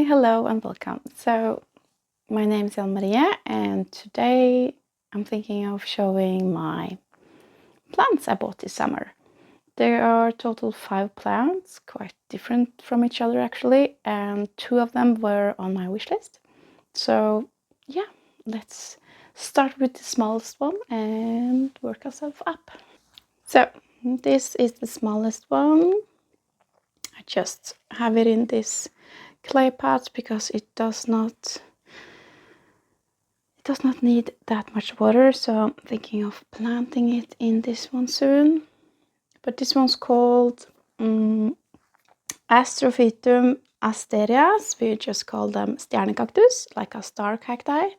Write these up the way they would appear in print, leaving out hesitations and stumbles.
Hi, hello and welcome. So my name is Maria and today I'm thinking of showing my plants I bought this summer. There are total 5 plants, quite different from each other actually, and 2 of them were on my wish list. So yeah, let's start with the smallest one and work ourselves up. So this is the smallest one. I just have it in this clay pot because it does not need that much water, so I'm thinking of planting it in this one soon. But this one's called Astrophytum asterias. We just call them stjernecactus, like a star cacti.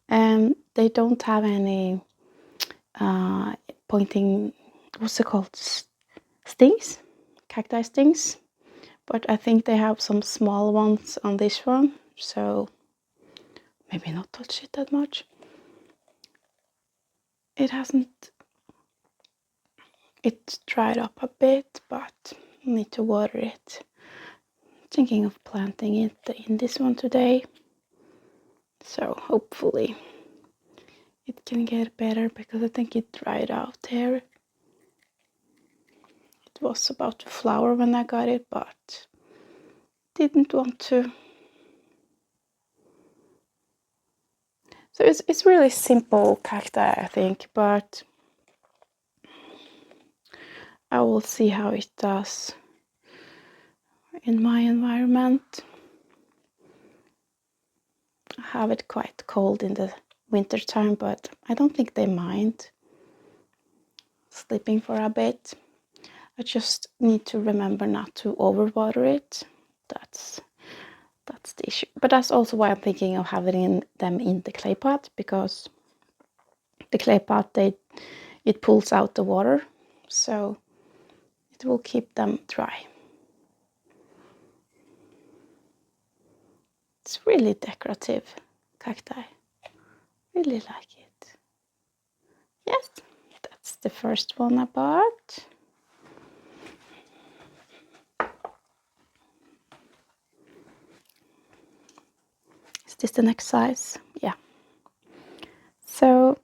And they don't have any pointing, what's it called, stings, cacti stings. But I think they have some small ones on this one, so maybe not touch it that much. It dried up a bit, but I need to water it. Thinking of planting it in this one today, so hopefully it can get better because I think it dried out there. It was about to flower when I got it, but didn't want to. So it's really simple cacti, I think, but I will see how it does in my environment. I have it quite cold in the winter time, but I don't think they mind sleeping for a bit. I just need to remember not to overwater it. That's the issue. But that's also why I'm thinking of having them in the clay pot, because the clay pot it pulls out the water, so it will keep them dry. It's really decorative cacti. Really like it. Yes, that's the first one I bought. Is this the next size? Yeah. So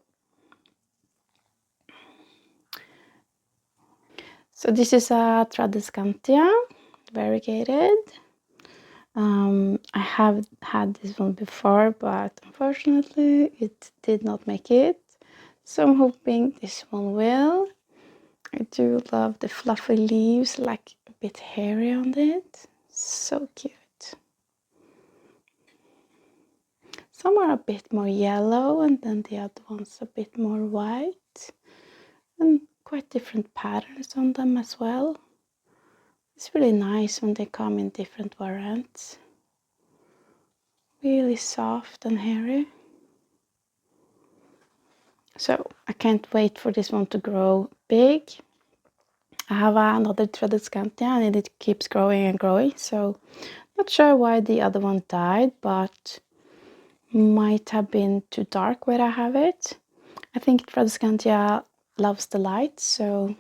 this is a Tradescantia, variegated. I have had this one before, but unfortunately it did not make it. So I'm hoping this one will. I do love the fluffy leaves, like a bit hairy on it. So cute. Some are a bit more yellow and then the other ones a bit more white. And quite different patterns on them as well. It's really nice when they come in different variants. Really soft and hairy. So I can't wait for this one to grow big. I have another Tradescantia and it keeps growing and growing, so not sure why the other one died, but might have been too dark where I have it. I think Tradescantia loves the light, so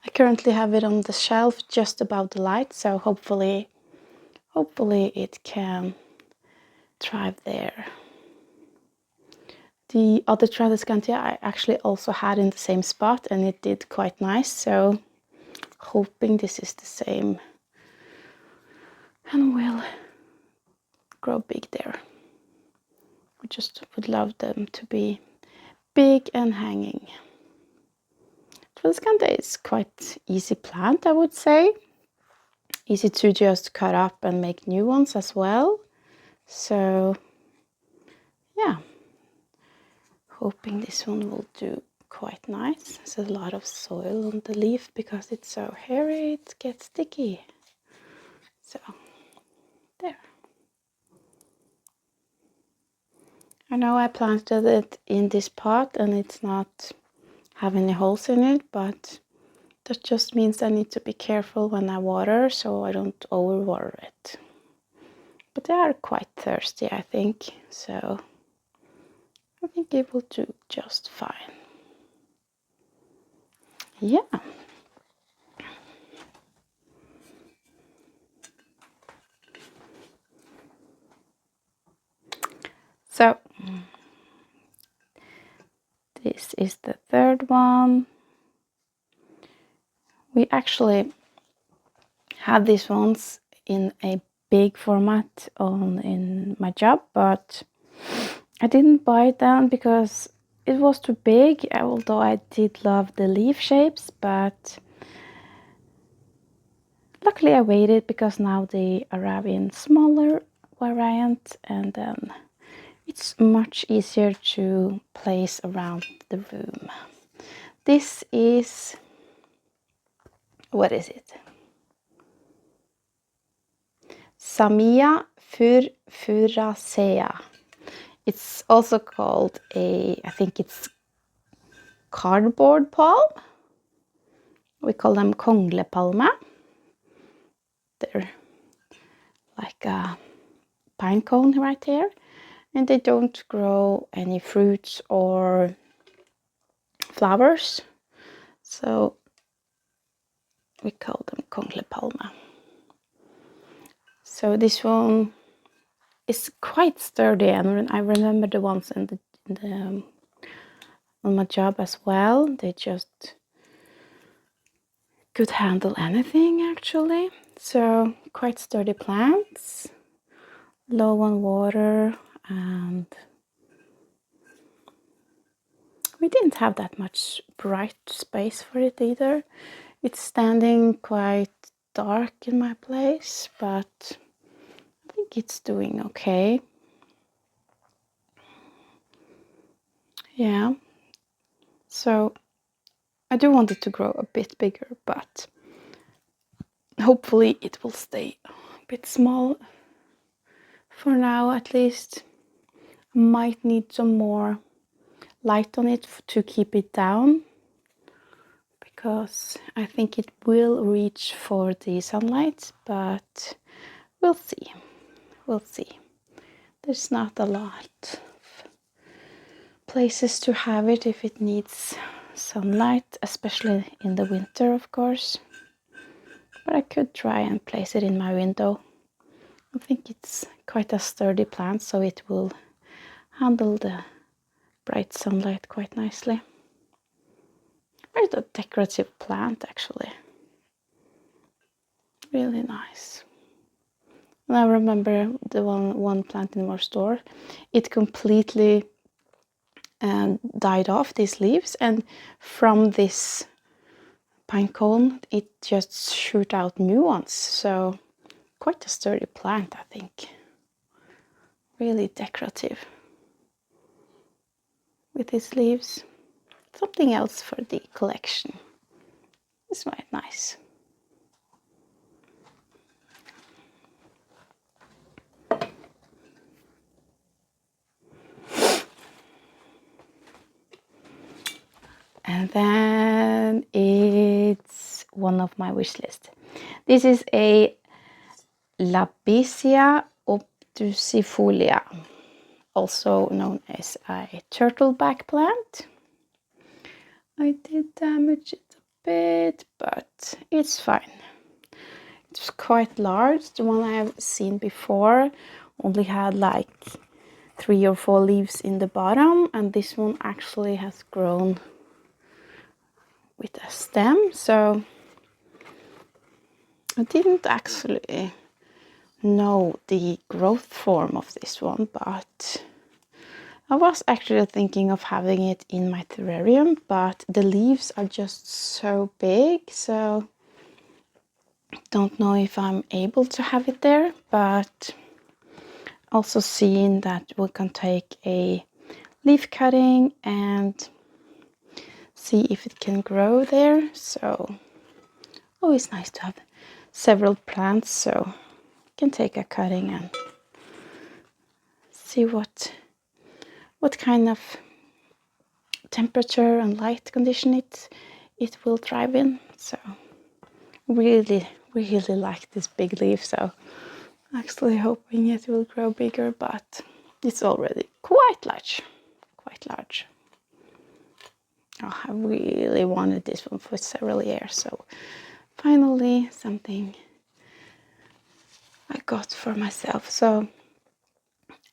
I currently have it on the shelf just above the light, so hopefully it can thrive there. The other Tradescantia I actually also had in the same spot and it did quite nice, so hoping this is the same and will grow big there. I just would love them to be big and hanging. Tradescantia is quite easy plant, I would say. Easy to just cut up and make new ones as well. So yeah, hoping this one will do quite nice. There's a lot of soil on the leaf because it's so hairy, it gets sticky. So there. I know I planted it in this pot and it's not have any holes in it, but that just means I need to be careful when I water so I don't overwater it. But they are quite thirsty, I think, so I think it will do just fine. Yeah. So this is the third one. We actually had these ones in a big format in my job, but I didn't buy it then because it was too big, although I did love the leaf shapes, but luckily I waited because now they arrive in smaller variant, and then it's much easier to place around the room. This is, what is it? Samia furacea. It's also called I think it's cardboard palm. We call them konglepalme. They're like a pine cone right here, and they don't grow any fruits or flowers, so we call them konglepalme. So this one is quite sturdy, and I remember the ones on my job as well. They just could handle anything actually. So quite sturdy plants, low on water, and we didn't have that much bright space for it either. It's standing quite dark in my place, but I think it's doing okay. Yeah, so I do want it to grow a bit bigger, but hopefully it will stay a bit small for now at least. I might need some more light on it to keep it down, because I think it will reach for the sunlight, but we'll see. We'll see. There's not a lot of places to have it if it needs sunlight, especially in the winter, of course. But I could try and place it in my window. I think it's quite a sturdy plant, so it will handle the bright sunlight quite nicely. Quite a decorative plant, actually. Really nice. And I remember the one plant in our store, it completely died off, these leaves, and from this pine cone it just shoot out new ones. So quite a sturdy plant, I think. Really decorative with its leaves. Something else for the collection. It's quite nice. And then it's one of my wish list. This is a Labicia obtusifolia, also known as a turtleback plant. I did damage it a bit, but it's fine. It's quite large. The one I have seen before only had like 3 or 4 leaves in the bottom, and this one actually has grown with a stem. So I didn't actually know the growth form of this one, but I was actually thinking of having it in my terrarium, but the leaves are just so big, so don't know if I'm able to have it there. But also seeing that we can take a leaf cutting and see if it can grow there. So always nice to have several plants, so you can take a cutting and see what kind of temperature and light condition it will thrive in. So really like this big leaf, so actually hoping it will grow bigger, but it's already quite large. Oh, I really wanted this one for several years, so finally something I got for myself. So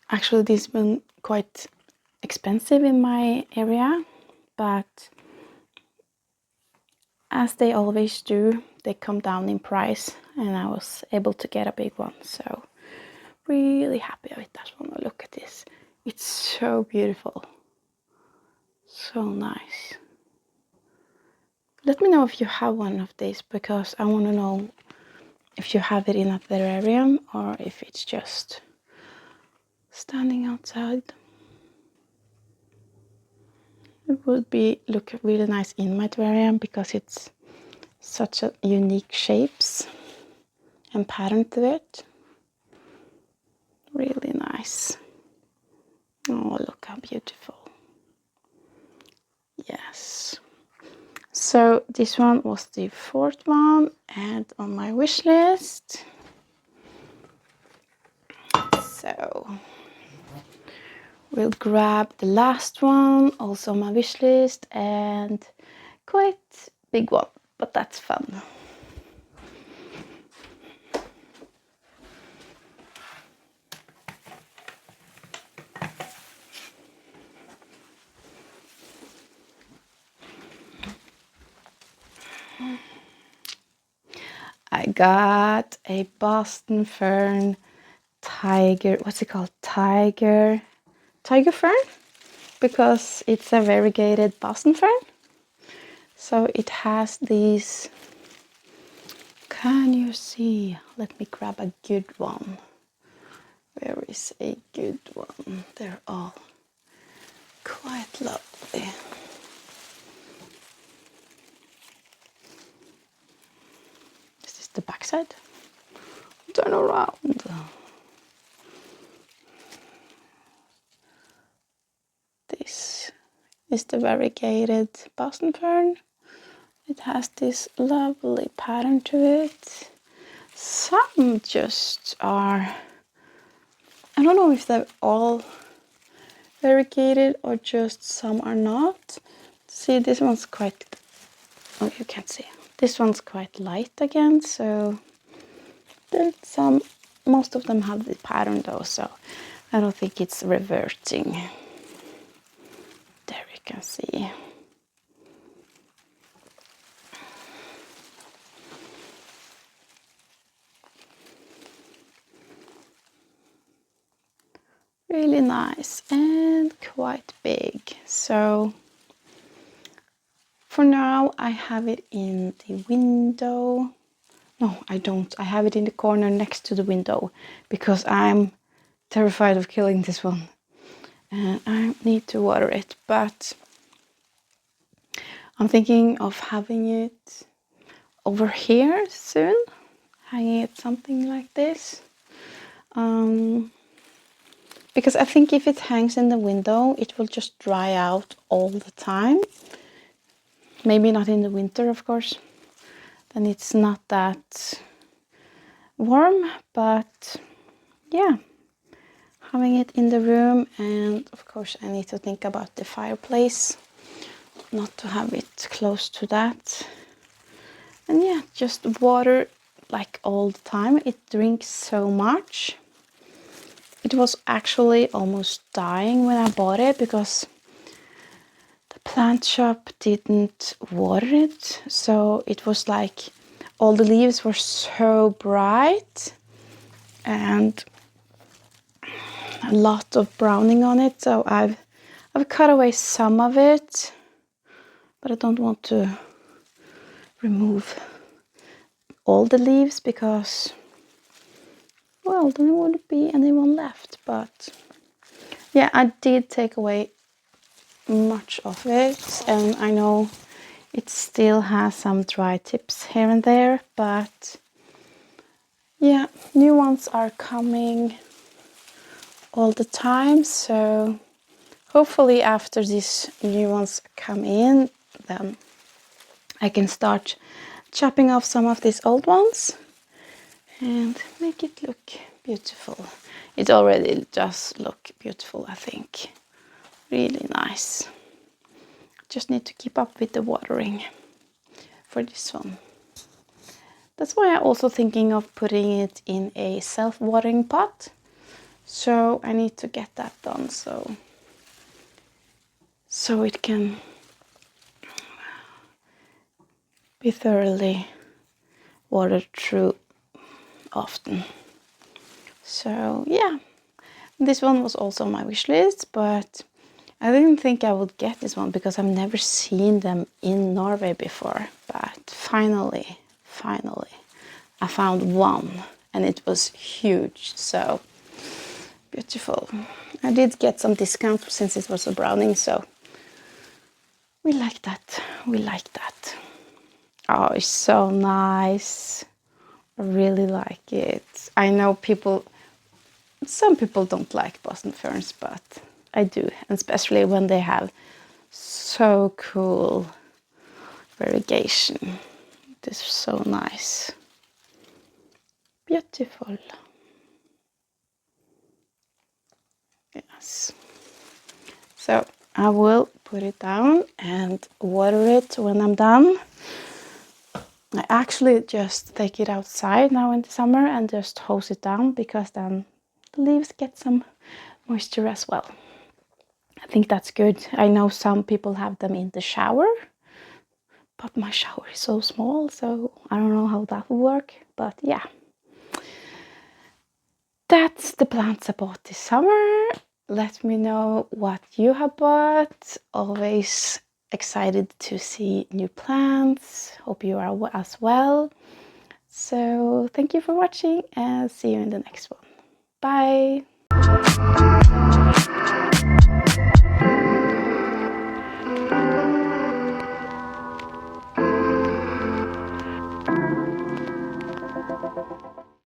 actually this one quite expensive in my area, but as they always do, they come down in price, and I was able to get a big one, so really happy with that one. Look at this, it's so beautiful, so nice. Let me know if you have one of these, because I want to know if you have it in a terrarium or if it's just standing outside. It would look really nice in my terrarium because it's such a unique shapes and pattern to it. Really nice. Oh, look how beautiful. Yes. So this one was the fourth one, and on my wish list. So we'll grab the last one, also on my wish list, and quite big one, but that's fun. I got a Boston fern tiger, what's it called? Tiger fern, because it's a variegated Boston fern. So it has these, can you see? Let me grab a good one. Where is a good one? They're all quite lovely. Is this the backside? Turn around. This is the variegated Boston fern. It has this lovely pattern to it. Some just are, I don't know if they're all variegated or just some are not. See, this one's quite, oh, you can't see. This one's quite light again, so there's some, most of them have the pattern though, so I don't think it's reverting. There you can see. Really nice and quite big. So for now I have it in the window. No, I don't. I have it in the corner next to the window because I'm terrified of killing this one. And I need to water it, but I'm thinking of having it over here soon. Hanging it something like this. Because I think if it hangs in the window, it will just dry out all the time. Maybe not in the winter, of course. Then it's not that warm, but yeah. Having it in the room, and of course I need to think about the fireplace. Not to have it close to that. And yeah, just water like all the time. It drinks so much. It was actually almost dying when I bought it because the plant shop didn't water it. So it was like all the leaves were so bright and a lot of browning on it. So I've cut away some of it, but I don't want to remove all the leaves because, well, then there wouldn't be anyone left. But yeah, I did take away much of it, and I know it still has some dry tips here and there, but yeah, new ones are coming all the time, so hopefully after these new ones come in, then I can start chopping off some of these old ones and make it look beautiful. It already does look beautiful, I think. Really nice. Just need to keep up with the watering for this one. That's why I'm also thinking of putting it in a self-watering pot. So I need to get that done so it can be thoroughly watered through often. So yeah, this one was also on my wish list, but I didn't think I would get this one because I've never seen them in Norway before. But finally, I found one and it was huge, so beautiful. I did get some discount since it was a browning, so we like that. We like that. Oh, it's so nice. I really like it. I know some people don't like Boston ferns, but I do, and especially when they have so cool variegation. This is so nice. Beautiful. Yes. So I will put it down and water it when I'm done. I actually just take it outside now in the summer and just hose it down, because then the leaves get some moisture as well. I think that's good. I know some people have them in the shower, but my shower is so small, so I don't know how that will work. But yeah, that's the plants I bought this summer. Let me know what you have bought. Always excited to see new plants. Hope you are as well. So thank you for watching and see you in the next one. Bye!